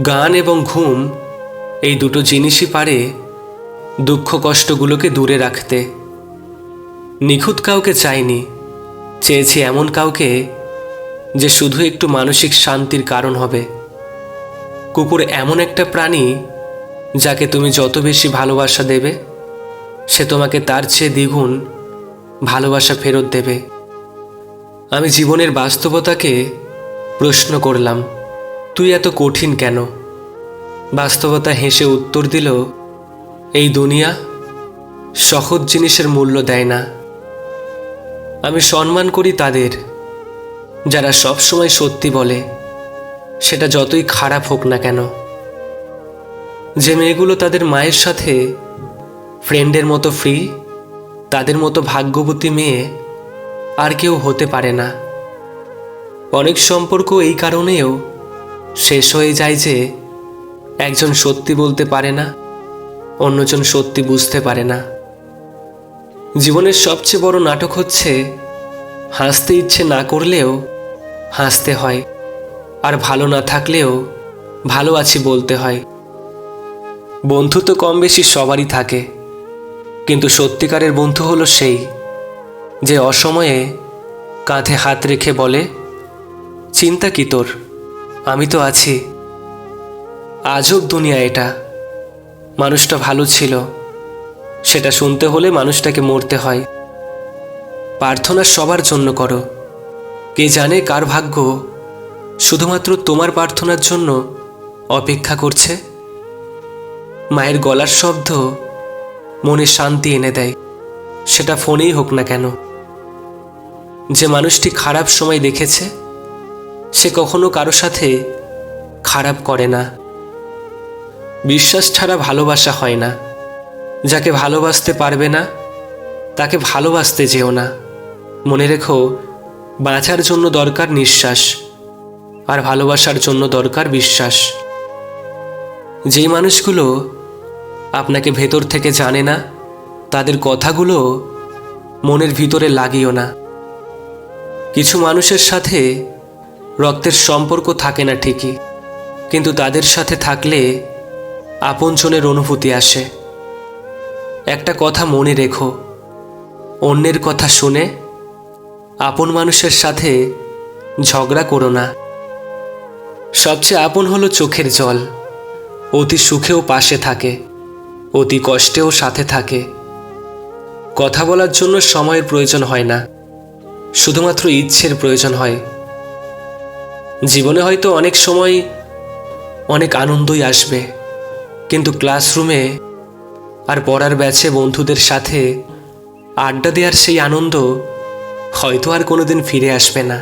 গান এবং ঘুম এই দুটো জিনিসই পারে দুঃখ কষ্টগুলোকে দূরে রাখতে। নিখুঁত কাউকে চাইনি, চেয়েছি এমন কাউকে যে শুধু একটু মানসিক শান্তির কারণ হবে। কুকুর এমন একটা প্রাণী যাকে তুমি যত বেশি ভালোবাসা দেবে সে তোমাকে তার চেয়ে দ্বিগুণ ভালোবাসা ফেরত দেবে। আমি জীবনের বাস্তবতাকে প্রশ্ন করলাম, তুই এত কঠিন কেন? বাস্তবতা হেসে উত্তর দিল, এই দুনিয়া সহজ জিনিসের মূল্য দেয় না। আমি সম্মান করি তাদের যারা সব সময় সত্যি বলে, সেটা যতই খারাপ হোক না কেন। যে মেয়েগুলো তাদের মায়ের সাথে ফ্রেন্ডের মতো ফ্রি, তাদের মতো ভাগ্যবতী মেয়ে আর কেউ হতে পারে না। অনেক সম্পর্ক এই কারণেও শেষ হয়ে যায় যে একজন সত্যি বলতে পারে না, অন্যজন সত্যি বুঝতে পারে না। জীবনের সবচেয়ে বড় নাটক হচ্ছে হাসতে ইচ্ছে না করলেও হাসতে হয়, আর ভালো না থাকলেও ভালো আছি বলতে হয়। বন্ধু তো কম বেশি সবারই থাকে, কিন্তু সত্যিকারের বন্ধু হলো সেই যে অসময়ে কাঁধে হাত রেখে বলে, চিন্তা কি তোর, আমি তো আছি। আজব দুনিয়া এটা। মানুষটা ভালো ছিল, সেটা শুনতে হলে মানুষটাকে মরতে হয়। প্রার্থনা সবার জন্য করো, কে জানে কার ভাগ্য শুধুমাত্র তোমার প্রার্থনার জন্য অপেক্ষা করছে। মায়ের গলার শব্দ মনে শান্তি এনে দেয়, সেটা ফোনেই হোক না কেন। যে মানুষটি খারাপ সময় দেখেছে সে কখনো কারো সাথে খারাপ করে না। বিশ্বাস ছাড়া ভালোবাসা হয় না। যাকে ভালোবাসতে পারবে না তাকে ভালোবাসতে যেও না। মনে রেখো, বাঁচার জন্য দরকার নিঃশ্বাস, আর ভালোবাসার জন্য দরকার বিশ্বাস। যেই মানুষগুলো আপনাকে ভেতর থেকে জানে না তাদের কথাগুলো মনের ভিতরে লাগিও না। কিছু মানুষের সাথে রক্তের সম্পর্ক থাকে না ঠিকই, কিন্তু তাদের সাথে থাকলে আপনজনের অনুভূতি আসে। একটা কথা মনে রেখো, অন্যের কথা শুনে আপন মানুষের সাথে ঝগড়া করো না। সবচেয়ে আপন হলো চোখের জল, অতি সুখেও পাশে থাকে, অতি কষ্টেও সাথে থাকে। কথা বলার জন্য সময়ের প্রয়োজন হয় না, শুধুমাত্র ইচ্ছের প্রয়োজন হয়। জীবনে হয়তো অনেক সময় অনেক আনন্দই আসবে, কিন্তু ক্লাসরুমে আর পড়ার ব্যাচে বন্ধুদের সাথে আড্ডা দেওয়ার সেই আনন্দ হয়তো আর কোনোদিন ফিরে আসবে না।